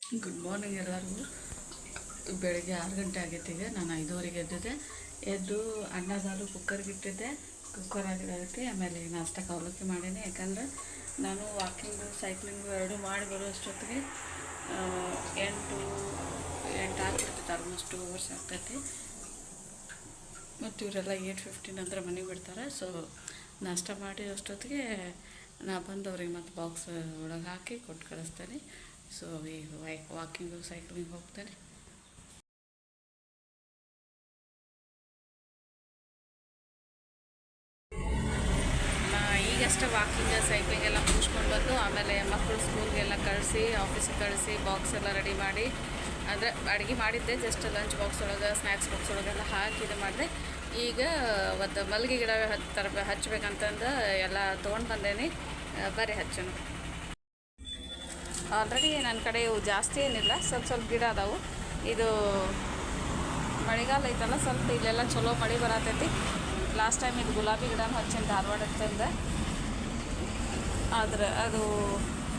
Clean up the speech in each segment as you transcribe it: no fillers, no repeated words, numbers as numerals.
Good morning ಎಲ್ಲರಿಗೂ. ಬೆಳಗ್ಗೆ 6 ಗಂಟೆ ಆಗೈತೆ. ಈಗ ನಾನು 5:30ಗೆ ಎದ್ದಿದ್ದೆ. ಎದ್ದು ಅನ್ನ ಸಾರು ಕುಕ್ಕರ್ಗೆ ಇಟ್ಟಿದ್ದೆ. ಕುಕ್ಕರ್ ಆಗಿರುತ್ತೆ. ಆಮೇಲೆ ನಾಷ್ಟಕ್ಕೆ ಅವಲಕ್ಕಿ ಮಾಡೀನಿ. ಯಾಕಂದ್ರೆ ನಾನು ವಾಕಿಂಗು ಸೈಕ್ಲಿಂಗು ಎರಡು ಮಾಡಿ ಬರೋ ಅಷ್ಟೊತ್ತಿಗೆ 8 ಆಗ್ತಿರ್ತೈತೆ. ಆಲ್ಮೋಸ್ಟ್ 2 ಅವರ್ಸ್ ಆಗ್ತೈತಿ. ಮತ್ತು ಇವರೆಲ್ಲ 8:15 ಅಂದ್ರೆ ಮನೆಗೆ ಬಿಡ್ತಾರೆ. ಸೊ ನಾಷ್ಟ ಮಾಡಿ ಅಷ್ಟೊತ್ತಿಗೆ ನಾ ಬಂದವ್ರಿಗೆ ಮತ್ತು ಬಾಕ್ಸ್ ಒಳಗೆ ಹಾಕಿ ಕೊಟ್ಟು ಕಳಿಸ್ತೇನೆ. ಸೊ ಈಗ ವಾಕಿಂಗು ಸೈಕ್ಲಿಂಗ್ ಹೋಗ್ತೇನೆ. ಈಗಷ್ಟೇ ವಾಕಿಂಗ್ ಸೈಕ್ಲಿಂಗ್ ಎಲ್ಲ ಮುಗಿಸ್ಕೊಂಡು ಬಂದು ಆಮೇಲೆ ಮಕ್ಕಳು ಸ್ಕೂಲ್ಗೆಲ್ಲ ಕಳಿಸಿ ಆಫೀಸಿಗೆ ಕಳಿಸಿ ಬಾಕ್ಸ್ ಎಲ್ಲ ರೆಡಿ ಮಾಡಿ, ಅಂದರೆ ಅಡುಗೆ ಮಾಡಿದ್ದೆ. ಜಸ್ಟ್ ಲಂಚ್ ಬಾಕ್ಸ್ ಒಳಗೆ ಸ್ನ್ಯಾಕ್ಸ್ ಬಾಕ್ಸ್ ಒಳಗೆಲ್ಲ ಹಾಕಿ ಇದು ಮಾಡಿದೆ. ಈಗ ಒಂದು ಮಲ್ಲಿಗೆ ಗಿಡ ಹಚ್ಬೇಕಂತಂದು ಎಲ್ಲ ತೊಗೊಂಡು ಬಂದೇನಿ. ಬರೀ ಹಚ್ಚನು. ಆಲ್ರೆಡಿ ನನ್ನ ಕಡೆ ಇವು ಜಾಸ್ತಿ ಏನಿಲ್ಲ, ಸ್ವಲ್ಪ ಗಿಡ ಅದಾವು. ಇದು ಮಳೆಗಾಲ ಐತಲ್ಲ, ಸ್ವಲ್ಪ ಇಲ್ಲೆಲ್ಲ ಚಲೋ ಮಳೆ ಬರತೈತಿ. ಲಾಸ್ಟ್ ಟೈಮ್ ಇದು ಗುಲಾಬಿ ಗಿಡನೂ ಹಚ್ಚಿನ ಧಾರವಾಡದಿಂದ. ಆದ್ರೆ ಅದು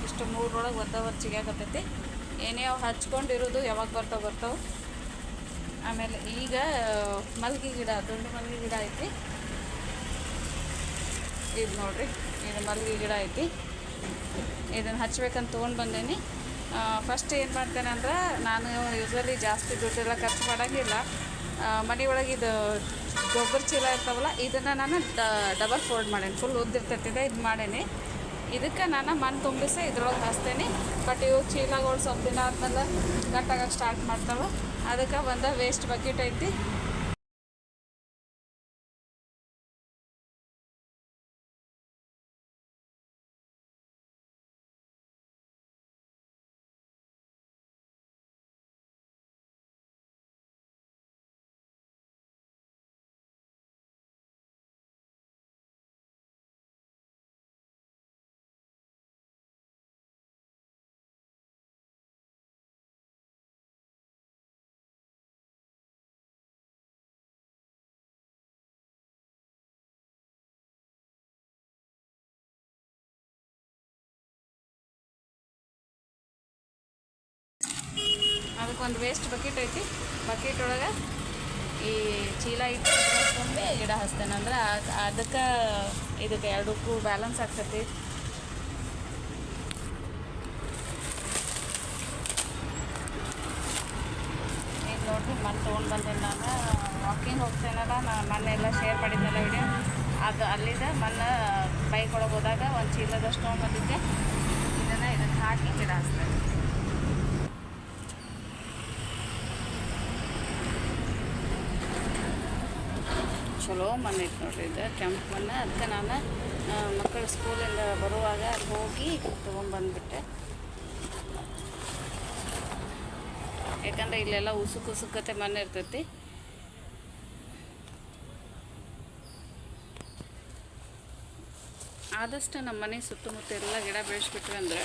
ಇಷ್ಟು 3 ಒದ್ದವರ್ ಚಿಗಾಕತ್ತೈತಿ. ಏನೇ ಅವು ಹಚ್ಕೊಂಡಿರೋದು ಯಾವಾಗ ಬರ್ತಾವೆ. ಆಮೇಲೆ ಈಗ ಮಲ್ಲಿಗೆ ಗಿಡ, ದುಂಡು ಮಲ್ಲಿಗೆ ಗಿಡ ಐತಿ. ಇದು ನೋಡಿರಿ, ಇದು ಮಲ್ಲಿಗೆ ಗಿಡ ಐತಿ. ಇದನ್ನು ಹಚ್ಬೇಕಂತ ತೊಗೊಂಡು ಬಂದೇನಿ. ಫಸ್ಟ್ ಏನು ಮಾಡ್ತೇನೆ ಅಂದ್ರೆ, ನಾನು ಯೂಶ್ವಲಿ ಜಾಸ್ತಿ ದುಡ್ಡೆಲ್ಲ ಖರ್ಚು ಮಾಡೋಂಗಿಲ್ಲ. ಮನೆ ಒಳಗೆ ಇದು ಗೊಬ್ಬರ ಚೀಲ ಇರ್ತಾವಲ್ಲ, ಇದನ್ನು ನಾನು ಡಬಲ್ ಫೋಲ್ಡ್ ಮಾಡೇನಿ. ಫುಲ್ ಉದ್ದಿರ್ತೈತಿದೆ ಇದು ಮಾಡೇನಿ. ಇದಕ್ಕೆ ನಾನು ಮಣ್ಣು ತುಂಬಿಸಿ ಇದ್ರೊಳಗೆ ಹಾಸ್ತೇನೆ. ಬಟ್ ಇವು ಚೀಲಗಳು ಸ್ವಲ್ಪ ದಿನ ಆದ್ಮೇಲೆ ಗಟ್ಟಾಗಕ್ಕೆ ಸ್ಟಾರ್ಟ್ ಮಾಡ್ತಾವೆ. ಅದಕ್ಕೆ ಒಂದು ವೇಸ್ಟ್ ಬಕೆಟ್ ಐತಿ. ಅದಕ್ಕೊಂದು ವೇಸ್ಟ್ ಬಕೆಟ್ ಐತಿ. ಬಕೆಟ್ ಒಳಗೆ ಈ ಚೀಲ ಇಟ್ಟು ತುಂಬಿ ಗಿಡ ಹಚ್ತೇನೆ. ಅಂದ್ರೆ ಅದಕ್ಕೆ ಇದಕ್ಕೆ ಎರಡಕ್ಕೂ ಬ್ಯಾಲೆನ್ಸ್ ಆಗ್ತೈತಿ. ಈಗ ನೋಡಿರಿ, ಮಣ್ಣು ತೊಗೊಂಡು ಬಂದೇನೆ. ನಾನು ವಾಕಿಂಗ್ ಹೋಗ್ತೇನಲ್ಲ, ನಾನು ಮೊನ್ನೆ ಶೇರ್ ಮಾಡಿದ್ನಲ್ಲ ವಿಡಿಯೋ, ಅದು ಅಲ್ಲಿದೆ. ಮಣ್ಣು ಬೈಕ್ ಒಳಗೆ ಹೋದಾಗ ಒಂದು ಚೀಲದಷ್ಟು ತೊಗೊಂಡ್ಬಂದಿದ್ದೆ. ಇದನ್ನು ಹಾಕಿ ಗಿಡ ಹಚ್ತೇನೆ. ಚಲೋ ಮಣ್ಣು ಐತೆ ನೋಡ್ರಿ, ಇದು ಕೆಂಪು ಮಣ್ಣು. ಅದಕ್ಕೆ ನಾನು ಮಕ್ಕಳು ಸ್ಕೂಲಿಂದ ಬರುವಾಗ ಹೋಗಿ ತೊಗೊಂಡ್ಬಂದ್ಬಿಟ್ಟೆ. ಯಾಕಂದರೆ ಇಲ್ಲೆಲ್ಲ ಉಸುಕತೆ ಮಣ್ಣು ಇರ್ತೈತಿ. ಆದಷ್ಟು ನಮ್ಮ ಮನೆ ಸುತ್ತಮುತ್ತ ಎಲ್ಲ ಗಿಡ ಬೆಳೆಸ್ಬಿಟ್ವಿ ಅಂದರೆ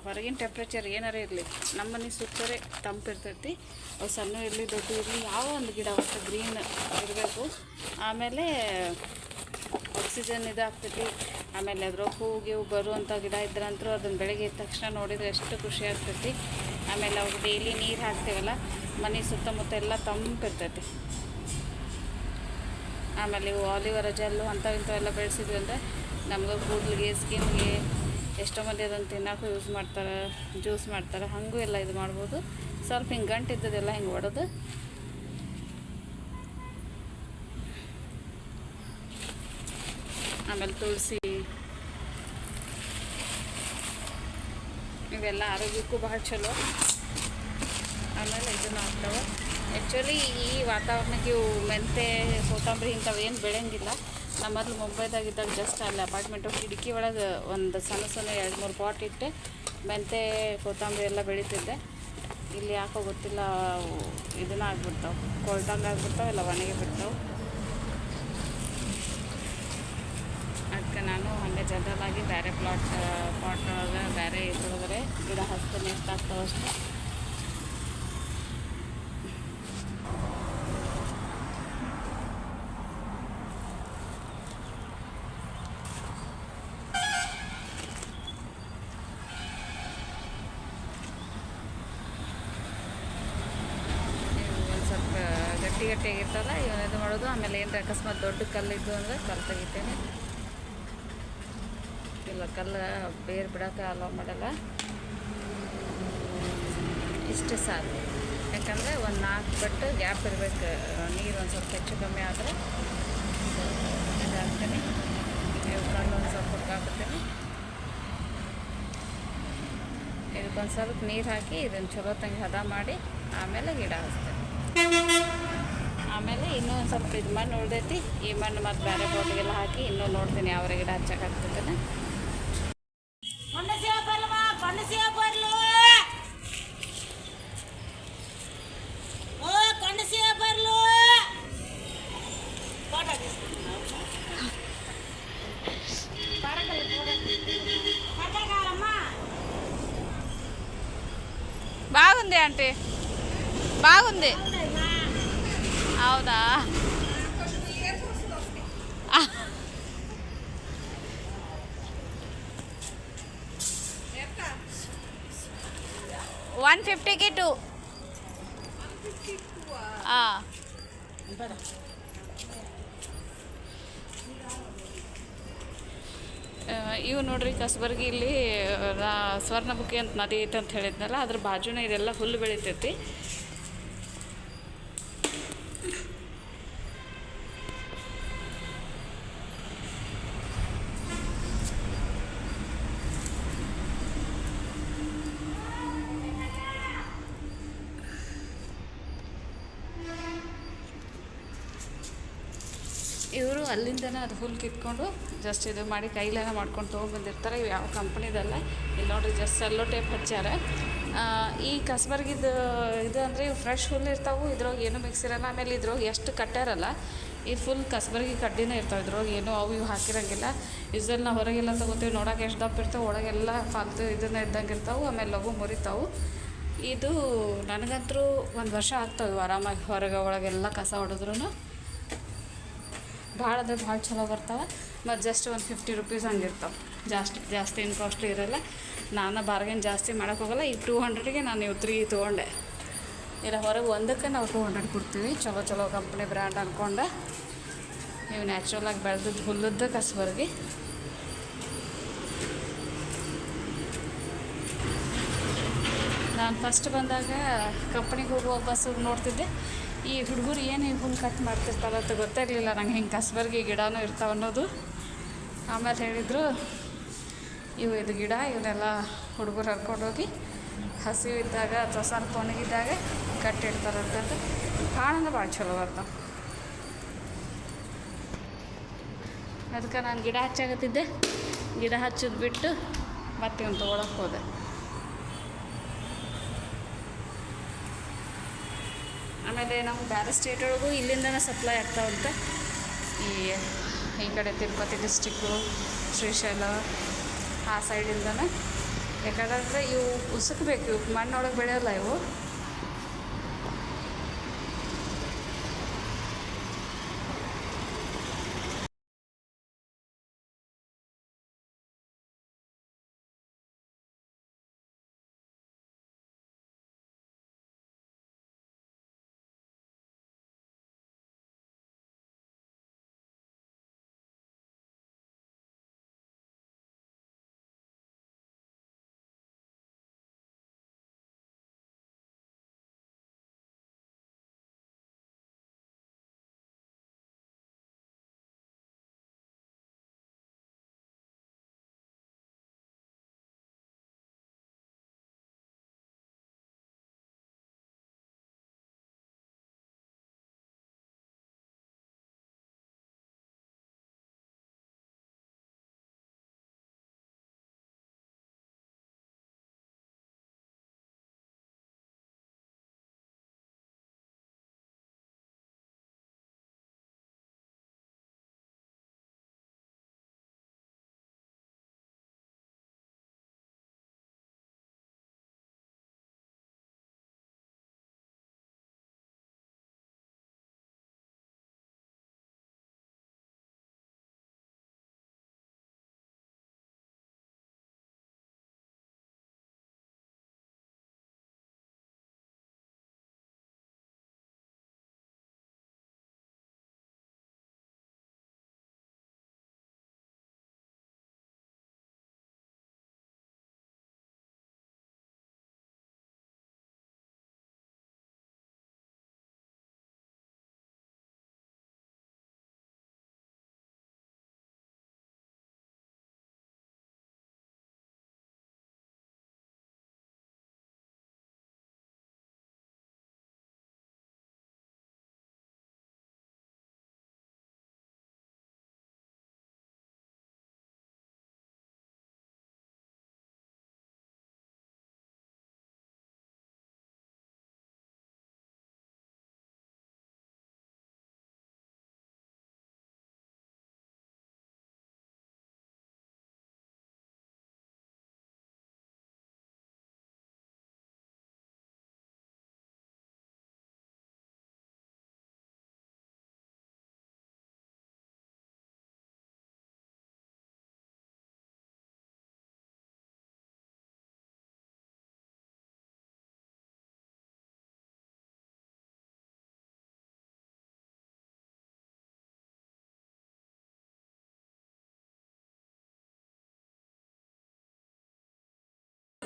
ಹೊರಗಿನ ಟೆಂಪ್ರೇಚರ್ ಏನಾರೇ ಇರಲಿ, ನಮ್ಮ ಮನೆ ಸುತ್ತರೆ ತಂಪಿರ್ತೈತಿ. ಅವು ಸಣ್ಣ ಇರಲಿ ದೊಡ್ಡ ಇರಲಿ, ಯಾವ ಒಂದು ಗಿಡ ಒಟ್ಟು ಗ್ರೀನ್ ಇರಬೇಕು. ಆಮೇಲೆ ಆಕ್ಸಿಜನ್ ಇದಾಗ್ತೈತಿ. ಆಮೇಲೆ ಅದ್ರ ಹೂವು ಬರುವಂಥ ಗಿಡ ಇದ್ರಂತರೂ ಅದನ್ನು ಬೆಳಗ್ಗೆ ಎದ್ದ ತಕ್ಷಣ ನೋಡಿದರೆ ಎಷ್ಟು ಖುಷಿ ಆಗ್ತೈತಿ. ಆಮೇಲೆ ಅವ್ರು ಡೈಲಿ ನೀರು ಹಾಕ್ತೀವಲ್ಲ, ಮನೆ ಸುತ್ತಮುತ್ತ ಎಲ್ಲ ತಂಪಿರ್ತೈತಿ. ಆಮೇಲೆ ಇವು ಆಲಿವರ ಜೆಲ್ಲು ಇಂಥವೆಲ್ಲ ಬೆಳೆಸಿದ್ವಿ ಅಂದರೆ ನಮ್ಗೆ ಕೂದಲಿಗೆ, ಸ್ಕಿನ್ಗೆ ಎಷ್ಟೋ ಮಂದಿ ಅದನ್ನು ತಿನ್ನೋಕ್ಕೂ ಯೂಸ್ ಮಾಡ್ತಾರೆ, ಜ್ಯೂಸ್ ಮಾಡ್ತಾರೆ. ಹಾಗೂ ಎಲ್ಲ ಇದು ಮಾಡ್ಬೋದು. ಸ್ವಲ್ಪ ಹಿಂಗೆ ಗಂಟು ಇದ್ದದೆಲ್ಲ ಹಿಂಗೆ ಒಡೆದು ಆಮೇಲೆ ತುಳಸಿ, ಇವೆಲ್ಲ ಆರೋಗ್ಯಕ್ಕೂ ಭಾಳ ಚಲೋ. ಆಮೇಲೆ ಇದನ್ನು ಆಗ್ತವೆ. ಆ್ಯಕ್ಚುಲಿ ಈ ವಾತಾವರಣಕ್ಕೆ ಇವು ಮೆಂತೆ, ಕೊತ್ತಂಬರಿ ಇಂಥವೇನು ಬೆಳೆಯಂಗಿಲ್ಲ. ನಮ್ಮ ಮೊದಲು ಮುಂಬೈದಾಗಿದ್ದಾಗ ಜಸ್ಟ್ ಅಲ್ಲಿ ಅಪಾರ್ಟ್ಮೆಂಟು ಕಿಟಕಿ ಒಳಗೆ ಒಂದು ಸಣ್ಣ 2-3 ಪಾಟ್ ಇಟ್ಟು ಮೆಂತೆ, ಕೊತ್ತಂಬರಿ ಎಲ್ಲ ಬೆಳೀತಿದ್ದೆ. ಇಲ್ಲಿ ಯಾಕೋ ಗೊತ್ತಿಲ್ಲ, ಇದನ್ನ ಆಗ್ಬಿಡ್ತಾವೆ, ಕೊಳ್ತಂಗೆ ಆಗ್ಬಿಡ್ತಾವೆ, ಇಲ್ಲ ಒಣಗಿ ಬಿಡ್ತಾವೆ. ಅದಕ್ಕೆ ನಾನು ಹಾಗೆ ಜನರಲಾಗಿ ಬೇರೆ ಪಾಟ್ ಒಳಗೆ ಬೇರೆ ಇದ್ರೊಳಗಡೆ ಗಿಡ ಹಚ್ತೀನಿ. ಎಷ್ಟಾಗ್ತಾವೆ ಅಷ್ಟು. ಗಟ್ಟಿ ಗಟ್ಟಿಯಾಗಿರ್ತಲ್ಲ ಇವನ್ನ ಇದು ಮಾಡೋದು. ಆಮೇಲೆ ಏನು ಅಕಸ್ಮಾತ್ ದೊಡ್ಡ ಕಲ್ಲಿದ್ದು ಅಂದರೆ ಕಲ್ಲು ತೆಗಿತೇನೆ. ಇಲ್ಲ ಕಲ್ಲು ಬೇರೆ ಬಿಡೋಕೆ ಅಲೋ ಮಾಡಲ್ಲ. ಇಷ್ಟೇ ಸಾಕು. ಯಾಕಂದರೆ ಒಂದು 4 ಬಟ್ಟು ಗ್ಯಾಪ್ ಇರಬೇಕು. ನೀರು ಒಂದು ಸ್ವಲ್ಪ ಹೆಚ್ಚು ಕಮ್ಮಿ ಆದರೆ ಇದಾಗ್ತೀನಿ. ಕಲ್ಲು ಒಂದು ಸ್ವಲ್ಪ ಹುಡ್ಕಾಕ್ತೀನಿ. ಇದಕ್ಕೊಂದು ಸ್ವಲ್ಪ ನೀರು ಹಾಕಿ ಇದನ್ನು ಚಲೋ ತಂಗಿ ಹದ ಮಾಡಿ ಆಮೇಲೆ ಗಿಡ ಹಚ್ತೇನೆ. ಆಮೇಲೆ ಇನ್ನೂ ಒಂದು ಸ್ವಲ್ಪ ಇದು ಮಣ್ಣು ಉಳ್ದೈತಿ. ಈ ಮಣ್ಣು ಮತ್ತು ಬೇರೆ ಬೋಟಿಗೆಲ್ಲ ಹಾಕಿ ಇನ್ನೂ ನೋಡ್ತೀನಿ ಯಾವ ಗಿಡ ಹಚ್ಚಕ್ಕೆ ಆಗ್ತೈತೆ. బాగుంది ఆంటీ, బాగుంది. అవునా? 150కి 2. ಇವು ನೋಡ್ರಿ ಕಸಬರ್ಗಿ ಇಲ್ಲಿ ಸ್ವರ್ಣಮುಖಿ ಅಂತ ನದಿ ಐತೆ ಅಂತ ಹೇಳಿದ್ನಲ್ಲ, ಅದ್ರ ಬಾಜುನ ಇದೆಲ್ಲ ಹುಲ್ಲು ಬೆಳಿತೈತಿ. ಇವರು ಅಲ್ಲಿಂದನೇ ಅದು ಹುಲ್ಲು ಕಿತ್ಕೊಂಡು ಜಸ್ಟ್ ಇದು ಮಾಡಿ ಕೈಲೇನ ಮಾಡ್ಕೊಂಡು ತೊಗೊಂಡ್ಬಂದಿರ್ತಾರೆ. ಇವು ಯಾವ ಕಂಪ್ನಿದಲ್ಲ. ಇಲ್ಲಿ ನೋಡಿರಿ ಜಸ್ಟ್ ಸೆಲ್ಲೋ ಟೇಪ್ ಹಚ್ಚಾರ. ಈ ಕಸಬರ್ಗಿದು ಇದು ಅಂದರೆ ಇವು ಫ್ರೆಶ್ ಹುಲ್ಲು ಇರ್ತಾವೆ. ಇದ್ರೊಳಗೆ ಏನೂ ಮಿಕ್ಸ್ ಇರೋಲ್ಲ. ಆಮೇಲೆ ಇದ್ರೊಳಗೆ ಎಷ್ಟು ಕಟ್ಟಾರಲ್ಲ, ಇದು ಫುಲ್ ಕಸಬರ್ಗಿ ಕಡ್ಡಿನೇ ಇರ್ತಾವೆ. ಇದ್ರೊಳಗೆ ಏನೂ ಅವು ಇವು ಹಾಕಿರಂಗಿಲ್ಲ. ಯೂಸಲ್ಲಿ ನಾವು ಹೊರಗೆಲ್ಲ ತೊಗೋತೀವಿ, ನೋಡೋಕೆ ಎಷ್ಟು ದಪ್ಪ ಇರ್ತಾವೆ, ಒಳಗೆಲ್ಲ ಫಾಲ್ತು ಇದನ್ನ ಇದ್ದಂಗೆ ಇರ್ತಾವೆ. ಆಮೇಲೆ ಲಘು ಮುರಿತಾವೆ. ಇದು ನನಗಂತರೂ 1 ವರ್ಷ ಆಗ್ತಾವೆ ಇವು ಆರಾಮಾಗಿ. ಹೊರಗೆ ಒಳಗೆಲ್ಲ ಕಸ ಹೊಡೆದ್ರೂ ಭಾಳ ಅಂದರೆ ಭಾಳ ಚಲೋ ಬರ್ತಾವೆ. ಮತ್ತು ಜಸ್ಟ್ ಒಂದು 50 ರೂಪೀಸ್ ಹಂಗಿರ್ತಾವೆ. ಜಾಸ್ತಿ ಏನು ಕಾಸ್ಟ್ಲಿ ಇರೋಲ್ಲ. ನಾನು ಬಾರ್ಗೇನ್ ಜಾಸ್ತಿ ಮಾಡೋಕೆ ಹೋಗಲ್ಲ. ಈಗ 200ಗೆ ನಾನು ಇವು 3 ತೊಗೊಂಡೆ. ಇಲ್ಲ ಹೊರಗೆ ಒಂದಕ್ಕೆ ನಾವು 200 ಕೊಡ್ತೀವಿ. ಚಲೋ ಕಂಪ್ನಿ ಬ್ರ್ಯಾಂಡ್ ಅಂದ್ಕೊಂಡು. ಇವು ನ್ಯಾಚುರಲಾಗಿ ಬೆಳೆದದ್ದು ಹುಲ್ಲದ್ದು ಕಸಬರ್ಗಿ. ನಾನು ಫಸ್ಟ್ ಬಂದಾಗ ಕಂಪ್ನಿಗೆ ಹೋಗುವ ಬಸ್ಸು ನೋಡ್ತಿದ್ದೆ. ಈ ಹುಡುಗರು ಏನು ಹುಲ್ಲು ಕಟ್ ಮಾಡ್ತಿರ್ತಾರೆ ಅಂತ ಗೊತ್ತಾಗಲಿಲ್ಲ ನಂಗೆ, ಹಿಂಗೆ ಕಸಬರ್ಗಿ ಗಿಡನೂ ಇರ್ತಾವೆ ಅನ್ನೋದು. ಆಮೇಲೆ ಹೇಳಿದರು ಇದು ಗಿಡ ಇವನ್ನೆಲ್ಲ ಹುಡುಗರು ಹರ್ಕೊಂಡೋಗಿ ಹಸಿವು ಇದ್ದಾಗ ಅಥವಾ ಸ್ವಲ್ಪ ಒಣಗಿದ್ದಾಗ ಕಟ್ಟಿಡ್ತಾರಂತಂದು. ಕಾಣಂದ್ರೆ ಭಾಳ ಚಲೋ ಬರ್ತಾವೆ. ಅದಕ್ಕೆ ನಾನು ಗಿಡ ಹಚ್ಚಾಗತ್ತಿದ್ದೆ. ಗಿಡ ಹಚ್ಚೋದು ಬಿಟ್ಟು ಮತ್ತೆ ಇವ್ನು ತೊಗೊಳಕ್ಕೆ ಹೋದೆ. ಆಮೇಲೆ ನಮ್ಮ ಬೇರೆ ಸ್ಟೇಟ್ ಒಳಗೂ ಇಲ್ಲಿಂದನೇ ಸಪ್ಲೈ ಆಗ್ತಾವಂತೆ. ಈ ಕಡೆ ತಿರುಪತಿ ಡಿಸ್ಟಿಕ್ಕು, ಶ್ರೀಶೈಲ ಆ ಸೈಡಿಂದನೇ. ಯಾಕಂದರೆ ಇವು ಉಸುಕಬೇಕು, ಇವು ಮಣ್ಣೊಳಗೆ ಬೆಳೆಯೋಲ್ಲ ಇವು.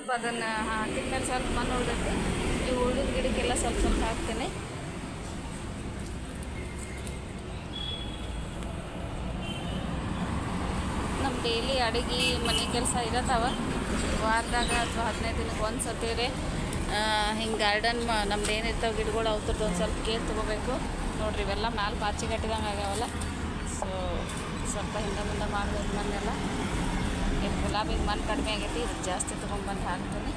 ಸ್ವಲ್ಪ ಅದನ್ನು ಹಾಕಿದ ಮೇಲೆ ಸ್ವಲ್ಪ ಮಣ್ಣು ಉಳಿದೈತಿ. ಈ ಉಳಿದ ಗಿಡಕ್ಕೆಲ್ಲ ಸ್ವಲ್ಪ ಸ್ವಲ್ಪ ಹಾಕ್ತೀನಿ. ನಮ್ಮ ಡೈಲಿ ಅಡುಗೆ ಮನೆ ಕೆಲಸ ಇರತ್ತವ. ವಾರದಾಗ ಅಥವಾ 15 ದಿನಕ್ಕೆ ಒಂದು ಸತೀರಿ ಹಿಂಗೆ ಗಾರ್ಡನ್ ನಮ್ದು ಏನಿರ್ತಾವೆ ಗಿಡಗಳು ಅವ್ರದ್ದು ಒಂದು ಸ್ವಲ್ಪ ಕೇರ್ ತೊಗೋಬೇಕು. ನೋಡಿರಿ ಇವೆಲ್ಲ ಮ್ಯಾಲೆ ಪಾಚಿ ಕಟ್ಟಿದಂಗೆ ಆಗ್ಯಾವಲ್ಲ. ಸೊ ಸ್ವಲ್ಪ ಹಿಂದೆ ಮುಂದೆ ಮಾಡಬೇಕು ಮಣ್ಣೆಲ್ಲ. ಇದು ಗುಲಾಬಿಗೆ ಮಣ್ಣು ಕಡಿಮೆ ಆಗೈತಿ, ಇದು ಜಾಸ್ತಿ ತೊಗೊಂಡ್ಬಂದು ಹಾಕ್ತೀನಿ.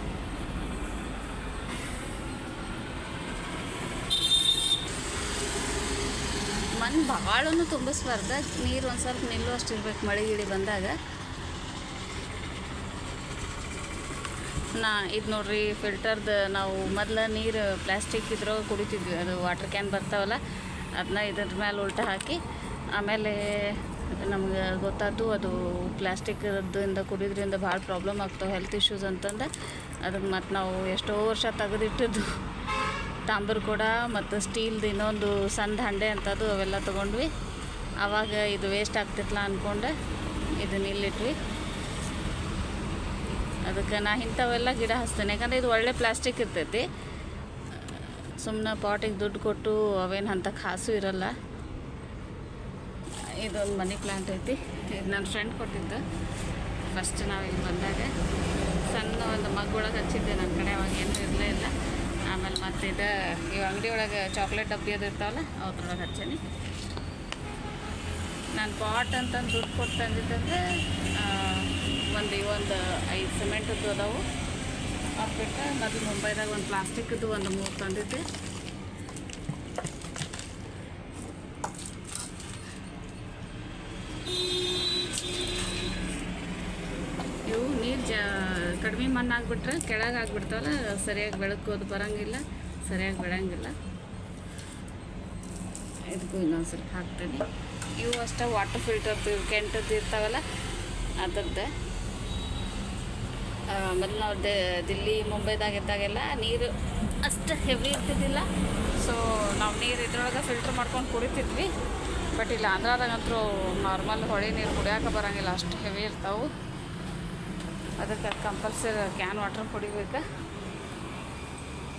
ಮಣ್ಣು ಭಾಳೂ ತುಂಬಿಸ್ಬಾರ್ದು, ನೀರು ಒಂದು ಸ್ವಲ್ಪ ನಿಲ್ಲುವಷ್ಟು ಇರ್ಬೇಕು ಮಳೆ ಗಿಳಿ ಬಂದಾಗ. ಇದು ನೋಡ್ರಿ ಫಿಲ್ಟರ್ದು ನಾವು ಮೊದಲು ನೀರು ಪ್ಲಾಸ್ಟಿಕ್ ಇದ್ರೊಳಗೆ ಕುಡಿತಿದ್ವಿ. ಅದು ವಾಟರ್ ಕ್ಯಾನ್ ಬರ್ತಾವಲ್ಲ, ಅದನ್ನ ಇದ್ರ ಮೇಲೆ ಉಲ್ಟಾ ಹಾಕಿ ಆಮೇಲೆ ನಮ್ಗೆ ಗೊತ್ತಾಯ್ತು ಅದು ಪ್ಲಾಸ್ಟಿಕ್ದಿಂದ ಕುಡಿಯೋದ್ರಿಂದ ಭಾಳ ಪ್ರಾಬ್ಲಮ್ ಆಗ್ತಾವೆ, ಹೆಲ್ತ್ ಇಶ್ಯೂಸ್ ಅಂತಂದು. ಅದಕ್ಕೆ ಮತ್ತು ನಾವು ಎಷ್ಟೋ ವರ್ಷ ತೆಗೆದಿಟ್ಟಿದ್ದು ತಾಮ್ರ ಕೂಡ ಮತ್ತು ಸ್ಟೀಲ್ದು ಇನ್ನೊಂದು ಸಣ್ಣ ಹಂಡೆ ಅಂತದ್ದು ಅವೆಲ್ಲ ತೊಗೊಂಡ್ವಿ. ಆವಾಗ ಇದು ವೇಸ್ಟ್ ಆಗ್ತಿತ್ತಲ್ಲ ಅಂದ್ಕೊಂಡು ಇದನ್ನ ಇಲ್ಲಿಟ್ವಿ. ಅದಕ್ಕೆ ನಾ ಇಂಥವೆಲ್ಲ ಗಿಡ ಹಚ್ತೇನೆ, ಯಾಕಂದರೆ ಇದು ಒಳ್ಳೆ ಪ್ಲಾಸ್ಟಿಕ್ ಇರ್ತೈತಿ. ಸುಮ್ಮನೆ ಪಾಟಿಗೆ ದುಡ್ಡು ಕೊಟ್ಟು ಅವೇನು ಅಂಥ ಕಾಸು ಇರೋಲ್ಲ. ಇದೊಂದು ಮನಿ ಪ್ಲ್ಯಾಂಟ್ ಐತಿ, ಇದು ನನ್ನ ಫ್ರೆಂಡ್ ಕೊಟ್ಟಿದ್ದು. ಫಸ್ಟ್ ನಾವು ಇಲ್ಲಿ ಬಂದಾಗ ಸಣ್ಣ ಒಂದು ಮಗ್ಗೊಳಗೆ ಹಚ್ಚಿದ್ದೆ, ನನ್ನ ಕಡೆ ಅವಾಗ ಏನೂ ಇರಲೇ ಇಲ್ಲ. ಆಮೇಲೆ ಮತ್ತು ಇವು ಅಂಗಡಿ ಒಳಗೆ ಚಾಕ್ಲೇಟ್ ಡಬ್ಬಿ ಅದು ಇರ್ತಾವಲ್ಲ ಅದ್ರೊಳಗೆ ಹಚ್ಚೀನಿ. ನಾನು ಪಾಟ್ ಅಂತಂದು ದುಡ್ಡು ಕೊಟ್ಟು ತಂದಿದ್ದಂದ್ರೆ ಒಂದು 5 ಸಿಮೆಂಟದ್ದು ಅದಾವು. ಹಾಕ್ಬಿಟ್ಟು ಮೊದಲು ಮುಂಬೈದಾಗ ಒಂದು ಪ್ಲಾಸ್ಟಿಕ್ದು ಒಂದು 3 ತಂದಿದ್ದೆ. ಇವು ನೀರು ಕಡಿಮೆ ಮಣ್ಣು ಆಗಿಬಿಟ್ರೆ ಕೆಳಗೆ ಆಗಿಬಿಡ್ತಾವಲ್ಲ, ಸರಿಯಾಗಿ ಬೆಳಕೋದು ಬರೋಂಗಿಲ್ಲ, ಸರಿಯಾಗಿ ಬೆಳಂಗಿಲ್ಲ. ಇದಕ್ಕೂ ಇನ್ನೊಂದು ಸ್ವಲ್ಪ ಹಾಕ್ತೀನಿ. ಇವು ಅಷ್ಟೇ ವಾಟರ್ ಫಿಲ್ಟರ್ದು ಕೆಂಟದ್ದು ಇರ್ತಾವಲ್ಲ ಅದರದ್ದು. ಮೊದಲು ನಾವು ದಿಲ್ಲಿ ಮುಂಬೈದಾಗ ಇದ್ದಾಗೆಲ್ಲ ನೀರು ಅಷ್ಟು ಹೆವಿ ಇರ್ತಿದ್ದಿಲ್ಲ. ಸೊ ನಾವು ನೀರು ಇದ್ರೊಳಗೆ ಫಿಲ್ಟ್ರ್ ಮಾಡ್ಕೊಂಡು ಕುಡಿತಿದ್ವಿ. ಬಟ್ ಇಲ್ಲ ಆಂಧ್ರದಾಗಂತೂ ನಾರ್ಮಲ್ ಹೊಳೆ ನೀರು ಕುಡಿಯೋಕೆ ಬರೋಂಗಿಲ್ಲ, ಅಷ್ಟು ಹೆವಿ ಇರ್ತಾವೆ. ಅದಕ್ಕೆ ಕಂಪಲ್ಸರಿ ಕ್ಯಾನ್ ವಾಟ್ರ್ ಕುಡಿಬೇಕು.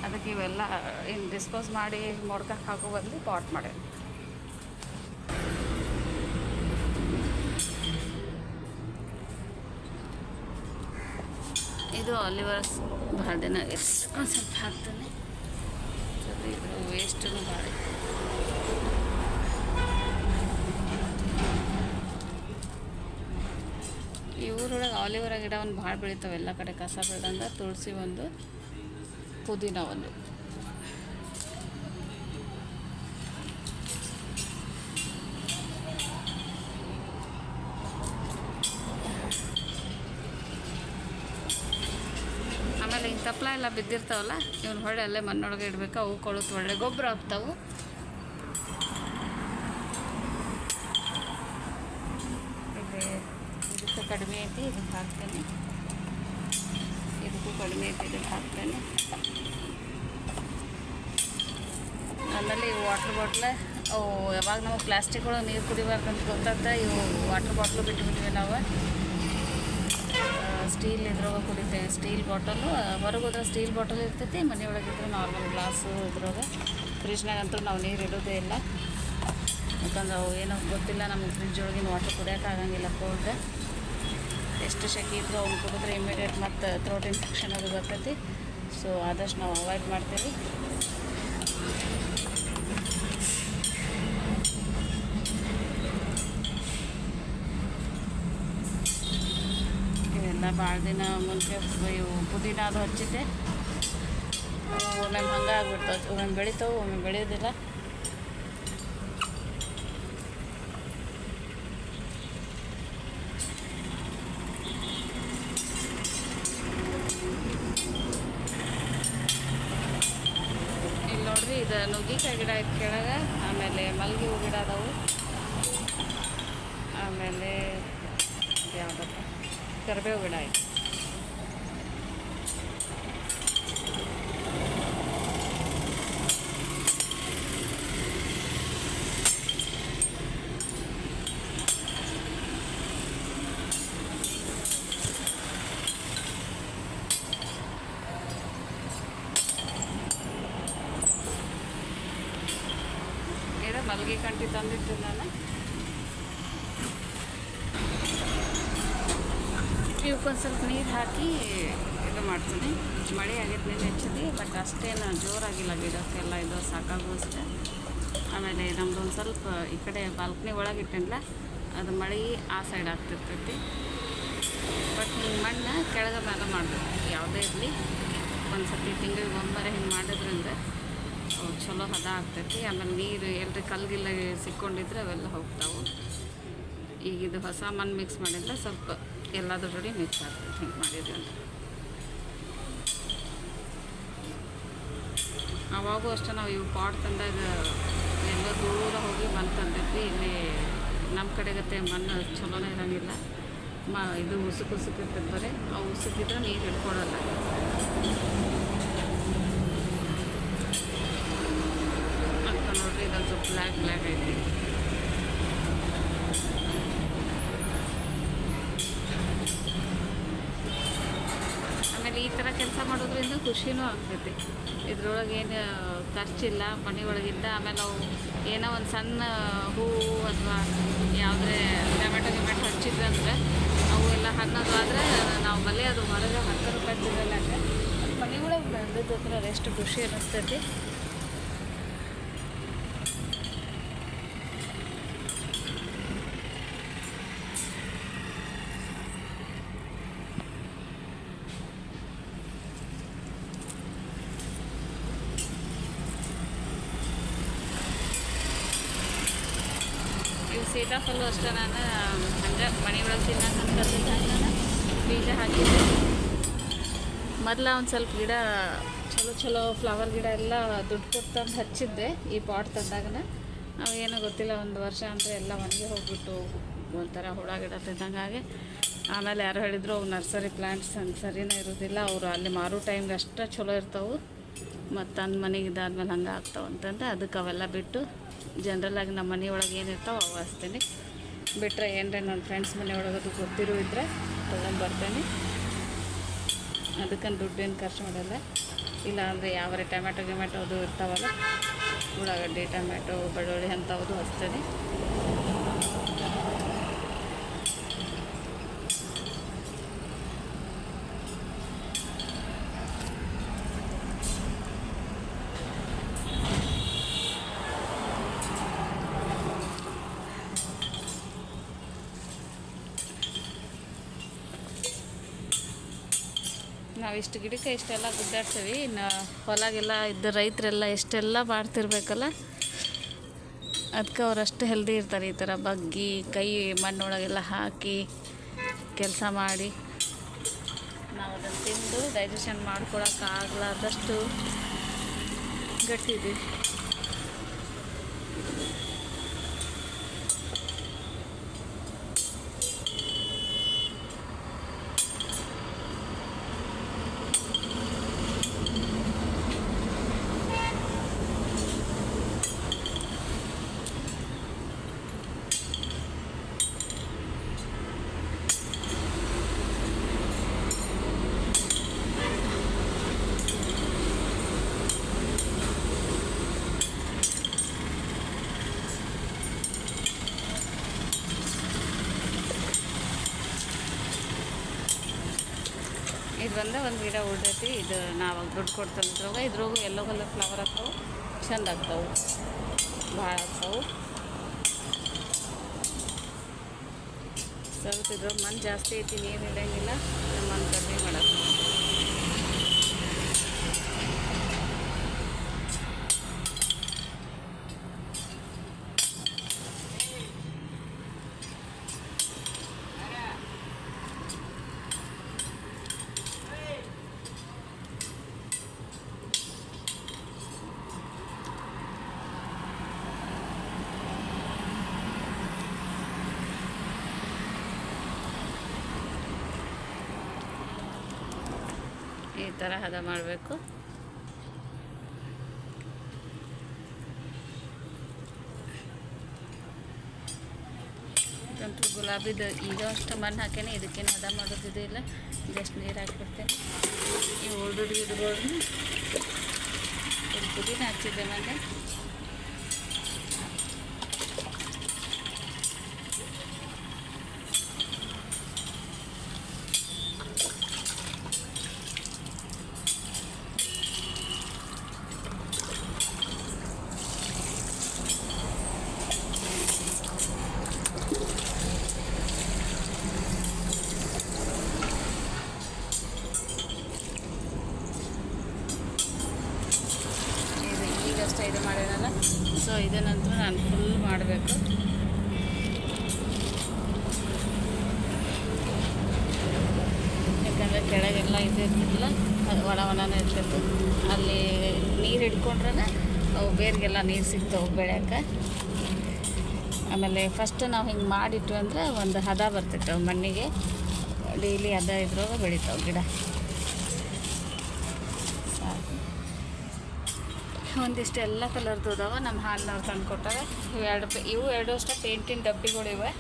ಅದಕ್ಕೆ ಇವೆಲ್ಲ ಹಿಂಗೆ ಡಿಸ್ಪೋಸ್ ಮಾಡಿ ಮೊಡ್ಕಕ್ಕೆ ಹಾಕೋ ಬದಲು ಪಾಟ್ ಮಾಡಿ. ಇದು ಆಲಿವರ್ಸ್ ಭಾಳ ದಿನ ಒಂದು ಸ್ವಲ್ಪ ಹಾಕ್ತಾನೆ. ಇದು ವೇಸ್ಟೂ ಭಾಳ. ಈ ಊರೊಳಗೆ ಆಲಿವರ ಗಿಡ ಒಂದು ಭಾಳ ಬೆಳಿತಾವೆ ಎಲ್ಲ ಕಡೆ. ಕಸ ಬೆಳೆದಂಗೆ ತುಳಸಿ ಒಂದು, ಪುದೀನ ಒಂದು. ಆಮೇಲೆ ಹಿಂಗೆ ತಪ್ಪಲ ಎಲ್ಲ ಬಿದ್ದಿರ್ತಾವಲ್ಲ, ಇವನು ಹೊಳೆ ಅಲ್ಲೇ ಮಣ್ಣೊಳಗೆ ಇಡಬೇಕು. ಅವು ಕೊಳುತ್ತು ಒಳ್ಳೆ ಗೊಬ್ಬರ ಆಗ್ತಾವೆ. ಇದಕ್ಕೆ ಕಡಿಮೆ ಐತಿ, ಇದಕ್ಕೆ ಹಾಕ್ತೇನೆ. ಇದಕ್ಕೂ ಕಡಿಮೆ ಐತಿ, ಇದಕ್ಕೆ ಹಾಕ್ತೇನೆ. ಆಮೇಲೆ ಇವು ವಾಟ್ರ್ ಬಾಟ್ಲ, ಅವು ಯಾವಾಗ ನಾವು ಪ್ಲಾಸ್ಟಿಕ್ ಒಳಗೆ ನೀರು ಕುಡಿಬಾರ್ದಂತ ಗೊತ್ತಾಗ್ತ ಇವು ವಾಟ್ರ್ ಬಾಟ್ಲು ಬಿಟ್ಬಿಟ್ವಿ ನಾವು. ಸ್ಟೀಲ್ ಇದ್ರೊಳಗೆ ಕುಡಿತೇವೆ, ಸ್ಟೀಲ್ ಬಾಟಲು. ಹೊರಗೆ ಹೋದ್ರೆ ಸ್ಟೀಲ್ ಬಾಟಲ್ ಇರ್ತೈತಿ, ಮನೆಯೊಳಗಿದ್ರೆ ನಾರ್ಮಲ್ ಗ್ಲಾಸು ಇದ್ರೊಳಗೆ. ಫ್ರಿಜ್ನಾಗಂತೂ ನಾವು ನೀರು ಇಡೋದೇ ಇಲ್ಲ, ಯಾಕಂದ್ರೆ ಅವು ಏನೋ ಗೊತ್ತಿಲ್ಲ ನಮಗೆ. ಫ್ರಿಜ್ ಒಳಗಿನ ವಾಟ್ರ್ ಕುಡಿಯೋಕೆ ಆಗಂಗಿಲ್ಲ ಕೋಲ್ಡ್. ಎಷ್ಟು ಶೆಕೆ ಇದ್ದರೂ ಅವ್ನು ಕುಡಿದ್ರೆ ಇಮಿಡಿಯೇಟ್ ಮತ್ತು ಥ್ರೋಟ್ ಇನ್ಫೆಕ್ಷನ್ ಅದು ಬರ್ತೈತಿ. ಸೊ ಆದಷ್ಟು ನಾವು ಅವಾಯ್ಡ್ ಮಾಡ್ತೀವಿ. ಇವೆಲ್ಲ ಭಾಳ ದಿನ ಮುಂಚೆ ಇವು ಪುದೀನ ಅದು ಹಚ್ಚಿದ್ದೆ. ಒಮ್ಮೆ ಹಂಗೆ ಆಗ್ಬಿಡ್ತಾವೆ, ಒಮ್ಮೆ ಬೆಳಿತಾವೆ, ಒಮ್ಮೆ ಬೆಳೆಯೋದಿಲ್ಲ. ಇಲ್ಲಿ ನೋಡ್ರಿ, ಇದು ನುಗ್ಗಿಕಾಯಿ ಗಿಡ ಐತೆ ಕೆಳಗೆ. ಆಮೇಲೆ ಮಲ್ಲಿಗೆ ಹೂ ಗಿಡ ಅದಾವು. ಆಮೇಲೆ ಯಾವುದಪ್ಪ ಕರಿಬೇವು ಗಿಡ ಐತೆ. ಹೊಲಿಗೆ ಕಂಟಿ ತಂದಿಟ್ಟು ನಾನು ಇವಕ್ಕೊಂದು ಸ್ವಲ್ಪ ನೀರು ಹಾಕಿ ಇದು ಮಾಡ್ತೀನಿ. ಮಳೆ ಆಗೈತೆ ನೀನು ಹೆಚ್ಚಿದೆ, ಬಟ್ ಅಷ್ಟೇನು ಜೋರಾಗಿಲ್ಲ. ಗಿಡಕ್ಕೆಲ್ಲ ಇದು ಸಾಕಾಗೂ ಅಷ್ಟೇ. ಆಮೇಲೆ ನಮ್ಮದೊಂದು ಸ್ವಲ್ಪ ಈ ಕಡೆ ಬಾಲ್ಕನಿ ಒಳಗಿಟ್ಟೆನಲ್ಲ, ಅದು ಮಳೆ ಆ ಸೈಡ್ ಆಗ್ತಿರ್ತೈತಿ. ಬಟ್ ಹಿಂಗೆ ಮಣ್ಣು ಕೆಳಗೆ ಮೇಲೆ ಮಾಡಬೇಕು, ಯಾವುದೇ ಇರಲಿ. ಒಂದು ಸರ್ತಿ ತಿಂಗಳಿಗೆ ಒಮ್ಮರೆ ಹಿಂಗೆ ಮಾಡೋದ್ರಿಂದ ಚಲೋ ಹದ ಆಗ್ತೈತಿ. ಆಮೇಲೆ ನೀರು ಎಲ್ರಿ ಕಲ್ಗಿಲ್ಲ ಸಿಕ್ಕೊಂಡಿದ್ರೆ ಅವೆಲ್ಲ ಹೋಗ್ತಾವೆ. ಈಗ ಇದು ಹೊಸ ಮಣ್ಣು ಮಿಕ್ಸ್ ಮಾಡಿದ್ರೆ ಸ್ವಲ್ಪ ಎಲ್ಲದ್ರ ಜೋಡಿ ಮಿಕ್ಸ್ ಆಗ್ತೈತಿ ಹಿಂಗೆ ಮಾಡಿದ್ರಿಂದ. ಅವಾಗೂ ಅಷ್ಟೇ ನಾವು ಇವು ಪಾಟ್ ತಂದಾಗ ಎಲ್ಲ ದೂರ ಹೋಗಿ ಮಣ್ಣು ತಂದಿದ್ವಿ. ಇಲ್ಲಿ ನಮ್ಮ ಕಡೆಗತ್ತೆ ಮಣ್ಣು ಚಲೋನೇ ಇರೋಂಗಿಲ್ಲ. ಇದು ಉಸುಕು ಇರ್ತದೆ ಬರೀ. ಆ ಉಸುಕಿದ್ರೆ ನೀರು ಹಿಡ್ಕೊಡಲ್ಲ. ಅಂತ ನೋಡ್ರಿ, ಇದೊಂದು ಸ್ವಲ್ಪ ಬ್ಲ್ಯಾಕ್ ಐತಿ. ಆಮೇಲೆ ಈ ಥರ ಕೆಲಸ ಮಾಡೋದ್ರಿಂದ ಖುಷಿನೂ ಆಗ್ತೈತಿ. ಇದ್ರೊಳಗೆ ಏನು ಖರ್ಚಿಲ್ಲ ಮನೆ ಒಳಗಿಂದ. ಆಮೇಲೆ ಅವು ಏನೋ ಒಂದು ಸಣ್ಣ ಹೂವು ಅಥವಾ ಯಾವುದೇ ಟೊಮೆಟೊ ಹಚ್ಚಿದ್ರೆ ಅಂದರೆ ಅವು ಎಲ್ಲ ಹಣ್ಣದು ಆದರೆ ನಾವು ಬಲೆ ಅದು ಹೊರಗೆ 10 ರೂಪಾಯಿ ಸಿಗಲ್ಲ. ಮನೆ ಒಳಗೆ ಬೆಳೆದಿದ್ದು ಹತ್ರ ಎಷ್ಟು ಖುಷಿ ಅನ್ನಿಸ್ತೈತಿ. ಇವು ಸೀತಾಫಲ ಅಷ್ಟೇ ನಾನು ಹಂಗೆ ಮನೆ ಒಳಗೆ ತಿನ್ನೋಕೆ ನಾನು ಬೀಜ ಹಾಕಿದ್ದೆ. ಮೊದಲ ಒಂದು ಸ್ವಲ್ಪ ಗಿಡ ಚಲೋ ಫ್ಲವರ್ ಗಿಡ ಎಲ್ಲ ದುಡ್ಡು ಕೊಟ್ಟು ತಂದು ಹಚ್ಚಿದ್ದೆ. ಈ ಪಾಟ್ ತಂದಾಗನ ಅವು ಏನೋ ಗೊತ್ತಿಲ್ಲ, 1 ವರ್ಷ ಅಂದರೆ ಎಲ್ಲ ಒಣಗಿ ಹೋಗ್ಬಿಟ್ಟು ಒಂಥರ ಹುಳ ಗಿಡ ತಿಂದಂಗೆ. ಆಮೇಲೆ ಯಾರು ಹೇಳಿದ್ರು ಅವು ನರ್ಸರಿ ಪ್ಲ್ಯಾಂಟ್ಸ್ ಹಂಗೆ ಸರಿನೇ ಇರೋದಿಲ್ಲ. ಅವರು ಅಲ್ಲಿ ಮಾರೋ ಟೈಮ್ಗೆ ಅಷ್ಟೇ ಚಲೋ ಇರ್ತಾವೆ, ಮತ್ತು ತಂದು ಮನೆಗೆ ಇದಾದ್ಮೇಲೆ ಹಂಗೆ ಆಗ್ತಾವೆ ಅಂತಂದು ಅದಕ್ಕೆ ಅವೆಲ್ಲ ಬಿಟ್ಟು ಜನ್ರಲಾಗಿ ನಮ್ಮ ಮನೆ ಒಳಗೆ ಏನಿರ್ತಾವೆ ಅವು ಹಚ್ತೀನಿ. ಬಿಟ್ಟರೆ ಏನರ ನನ್ನ ಫ್ರೆಂಡ್ಸ್ ಮನೆ ಒಳಗದು ಗೊತ್ತಿರೋ ಇದ್ದರೆ ತೊಗೊಂಬರ್ತೇನೆ. ಅದಕ್ಕಂತ ದುಡ್ಡೇನು ಖರ್ಚು ಮಾಡಲ್ಲ. ಇಲ್ಲ ಅಂದರೆ ಯಾವರೆ ಟೊಮೆಟೊ ಅದು ಇರ್ತಾವಲ್ಲ, ಉಳ್ಳಾಗಡ್ಡಿ ಟೊಮೆಟೊ ಬೆಳ್ಳುಳ್ಳಿ ಅಂಥವುದು ಹಚ್ತೇನೆ. ನಾವು ಇಷ್ಟು ಗಿಡಕ್ಕೆ ಇಷ್ಟೆಲ್ಲ ಗುದ್ದಾಡ್ತೀವಿ. ಇನ್ನು ಹೊಲಗೆಲ್ಲ ಇದ್ದ ರೈತರೆಲ್ಲ ಎಷ್ಟೆಲ್ಲ ಮಾಡ್ತಿರ್ಬೇಕಲ್ಲ, ಅದಕ್ಕೆ ಅವರಷ್ಟು ಹೆಲ್ದಿ ಇರ್ತಾರೆ. ಈ ಥರ ಬಗ್ಗಿ ಕೈ ಮಣ್ಣೊಳಗೆಲ್ಲ ಹಾಕಿ ಕೆಲಸ ಮಾಡಿ ನಾವು ಅದನ್ನು ತಿಂದು ಡೈಜೆಷನ್ ಮಾಡ್ಕೊಳಕ್ಕಾಗಲಾರ್ದಷ್ಟು ಗಟ್ಟಿದ್ದೀವಿ. ಇದು ಬಂದ ಒಂದು ಗಿಡ ಉಳ್ದೈತಿ. ಇದು ನಾವು ದುಡ್ಡು ಕೊಡ್ತಂದ್ರಾಗ ಇದ್ರಾಗೂ ಎಲ್ಲೋ ಕಲರ್ ಫ್ಲವರ್ ಆಗ್ತಾವೆ, ಚೆಂದ ಆಗ್ತಾವೆ, ಭಾಳ ಆಗ್ತಾವೆ. ಸ್ವಲ್ಪ ಇದ್ರಾಗ ಮಣ್ಣು ಜಾಸ್ತಿ ಐತಿ, ನೀರು ಇಡಂಗಿಲ್ಲ, ಮಣ್ಣು ಕಡಿಮೆ ಮಾಡೋದು. ಈ ಥರ ಹದ ಮಾಡಬೇಕು. ಇದಂತೂ ಗುಲಾಬಿದು ಈಗ ಅಷ್ಟು ಮಣ್ಣು ಹಾಕೇನೆ, ಇದಕ್ಕೇನು ಹದ ಮಾಡೋದಿದೆ ಇಲ್ಲ. ಜಸ್ಟ್ ನೀರು ಹಾಕಿಬಿಡ್ತೇನೆ. ಈ ಉಳ್ದುಡ್ ಗಿಡಗಳನ್ನ ಇಲ್ಲಿ ಪುದೀನ ಹಚ್ಚಿದ್ದೆ ಮೊನ್ನೆ, ಇದು ಮಾಡೇನಲ್ಲ. ಸೊ ಇದನ್ನಂತೂ ನಾನು ಫುಲ್ ಮಾಡಬೇಕು. ಯಾಕಂದರೆ ಕೆಳಗೆಲ್ಲ ಇದು ಇರ್ತಿಲ್ಲ, ಅದು ಒಣನೇ ಇರ್ತಿತ್ತು. ಅಲ್ಲಿ ನೀರು ಹಿಡ್ಕೊಂಡ್ರೆ ಅವು ಬೇರಿಗೆಲ್ಲ ನೀರು ಸಿಗ್ತಾವೆ ಬೆಳೆಯೋಕೆ. ಆಮೇಲೆ ಫಸ್ಟ್ ನಾವು ಹಿಂಗೆ ಮಾಡಿಟ್ವಿ ಅಂದರೆ ಒಂದು ಹದ ಬರ್ತಿತ್ತು ಮಣ್ಣಿಗೆ, ಡೈಲಿ ಹದ ಇದ್ರಾಗ ಬೆಳಿತಾವೆ ಗಿಡ. ಸಾಕು. ಒಂದಿಷ್ಟು ಎಲ್ಲ ಕಲರ್ದು ಅದಾವೆ. ನಮ್ಮ ಹಾಲಿನವ್ರು ತಂದು ಕೊಟ್ಟಾರೆ. ಇವು ಎರಡು ಅಷ್ಟೇ ಪೇಂಟಿನ ಡಬ್ಬಿಗಳಿವೆ.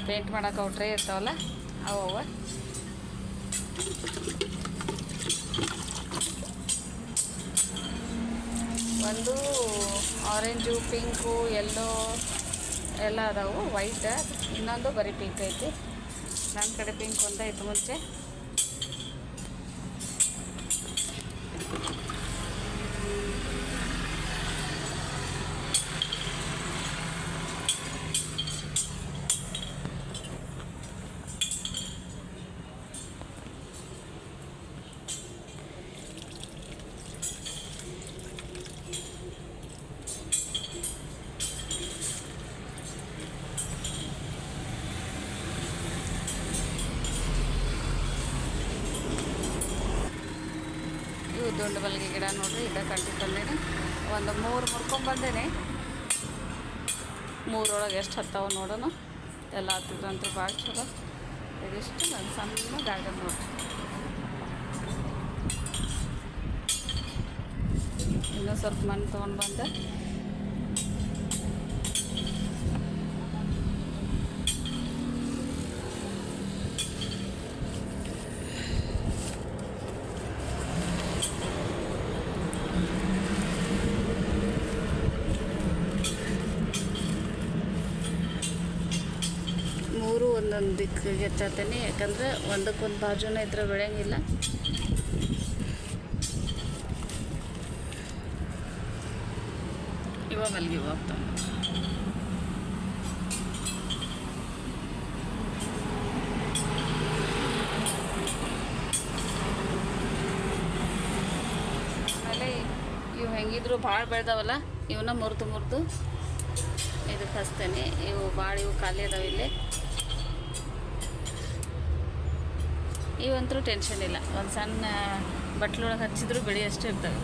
ಪೇಂಟ್ ಮಾಡೋಕೆ ಅವು ಟ್ರೇ ಇರ್ತಾವಲ್ಲ ಅವು. ಒಂದು ಆರೆಂಜು, ಪಿಂಕು, ಯೆಲ್ಲೋ ಎಲ್ಲ ಅದಾವು. ವೈಟ್, ಇನ್ನೊಂದು ಬರೀ ಪಿಂಕ್ ಐತಿ. ನನ್ನ ಕಡೆ ಪಿಂಕ್ ಒಂದೇ ಇತ್ತು ಮುಂಚೆ. ದುಂಡು ಮಲ್ಲಿಗೆ ಗಿಡ ನೋಡ್ರಿ, ಇದ ಕಟ್ಟಿ ತಂದೇನೆ. ಒಂದು 3 ಮುರ್ಕೊಂಬಂದೇನೆ. 3 ಎಷ್ಟು ಹತ್ತಾವ ನೋಡೋಣ. ಎಲ್ಲ ಹತ್ತಿದ್ರಂತೂ ಭಾಳ ಚಲೋ. ಇದಿಷ್ಟು ನನ್ನ ಸಣ್ಣ ಗಾರ್ಡನ್ ನೋಡ್ರಿ. ಇನ್ನೂ ಸ್ವಲ್ಪ ಮಣ್ಣು ತೊಗೊಂಡು ಬಂದೆ. ಒಂದೊಂದು ದಿಕ್ಕಿಗೆ ಎತ್ತತೀನಿ, ಯಾಕಂದರೆ ಒಂದಕ್ಕೊಂದು ಬಾಜುನೇ ಇದ್ರೆ ಬೆಳೆಯಂಗಿಲ್ಲ. ಇವಾಗ ಮಲ್ಲಿಗೆ ಹೂವು ಆಗ್ತಾವೆ. ಆಮೇಲೆ ಇವು ಹೆಂಗಿದ್ರು ಭಾಳ ಬೆಳೆದವಲ್ಲ, ಇವನ್ನ ಮುರಿದು ಇದಕ್ಕೆ ಹಚ್ತೇನೆ. ಇವು ಭಾಳ ಖಾಲಿ ಅದಾವೆ ಇಲ್ಲಿ. ಇವಂತರೂ ಟೆನ್ಷನ್ ಇಲ್ಲ. ಒಂದು ಸಣ್ಣ ಬಟ್ಲೊಳಗೆ ಹಚ್ಚಿದ್ರು ಬೆಳೆ ಅಷ್ಟೇ ಇರ್ತವೆ.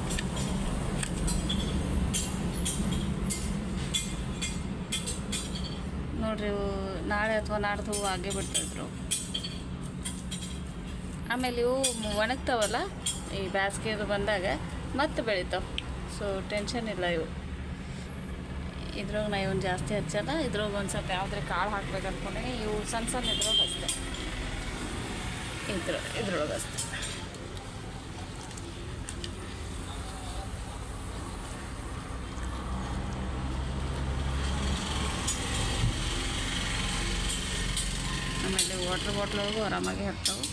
ನೋಡ್ರಿ, ಇವು ನಾಳೆ ಅಥವಾ ನಾಡ್ದು ಹೂವು ಆಗೇ ಬಿಡ್ತಾಯಿದ್ರು. ಆಮೇಲೆ ಇವು ಒಣಗ್ತಾವಲ್ಲ, ಈ ಬೇಸಿಗೆ ಬಂದಾಗ ಮತ್ತೆ ಬೆಳಿತಾವೆ. ಸೊ ಟೆನ್ಷನ್ ಇಲ್ಲ ಇವು. ಇದ್ರಾಗ ನಾ ಇವನು ಜಾಸ್ತಿ ಹಚ್ಚಲ್ಲ. ಇದ್ರಾಗ ಒಂದು ಸ್ವಲ್ಪ ಯಾವುದೇ ಕಾಳು ಹಾಕ್ಬೇಕು ಅಂದ್ಕೊಂಡೀನಿ. ಇವು ಸಣ್ಣ ಇದ್ರಾಗ ಹಚ್ತೆ. ಇದ್ರೊಳಗೆ ಅಷ್ಟೆ. ಆಮೇಲೆ ವಾಟ್ರ್ ಬಾಟ್ಲೊಳಗೂ ಆರಾಮಾಗಿ ಹಾಕ್ತಾವೆ.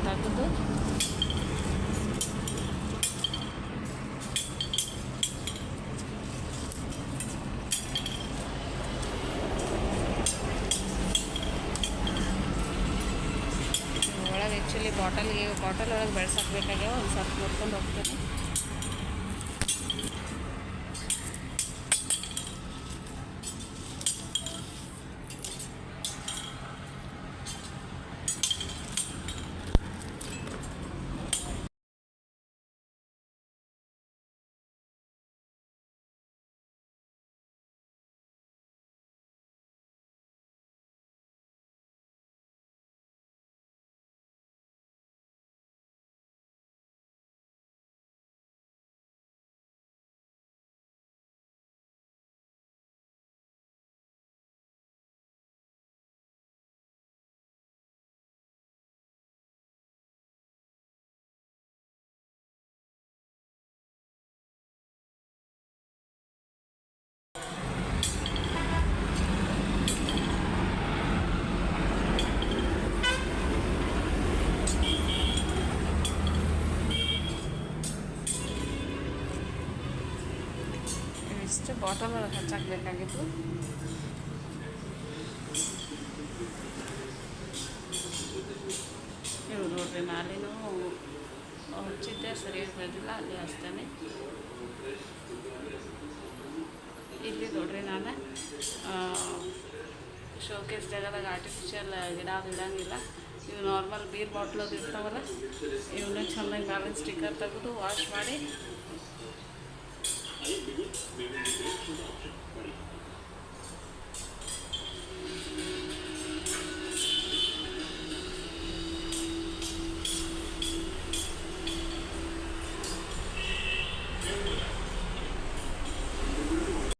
ತೆಗೆದು ಒಳಗೆ ಆ್ಯಕ್ಚುಲಿ ಬಾಟಲ್ ಒಳಗೆ ಬೆಳೆಸೋಕ್ಬೇಕಾಗ್ಯಾವ. ಒಂದು ಸ್ವಲ್ಪ ನೋಡ್ಕೊಂಡು ಹೋಗ್ತೀನಿ. ಇಷ್ಟು ಬಾಟಲ್ ಹಚ್ಚಾಕಬೇಕಾಗಿತ್ತು. ಇವು ನೋಡ್ರಿ ನಾಳೆನೂ ಹಚ್ಚಿದ್ದೆ ಸರಿಯಾಗಿ ಬೆಳೆದಿಲ್ಲ, ಅಲ್ಲಿ ಹಚ್ತೇನೆ. ಇಲ್ಲಿ ನೋಡ್ರಿ ನಾನು ಶೋಕೇಸ್ ಜಾಗದಾಗ ಆರ್ಟಿಫಿಷಿಯಲ್ ಗಿಡ ಅದು ಇಡಂಗಿಲ್ಲ. ಇವು ನಾರ್ಮಲ್ ಬೀರ್ ಬಾಟ್ಲದು ಇರ್ತಾವಲ್ಲ, ಇವನ್ನ ಚೆನ್ನಾಗಿ ಮ್ಯಾಲಿನ ಸ್ಟಿಕ್ಕರ್ ತೆಗೆದು ವಾಶ್ ಮಾಡಿ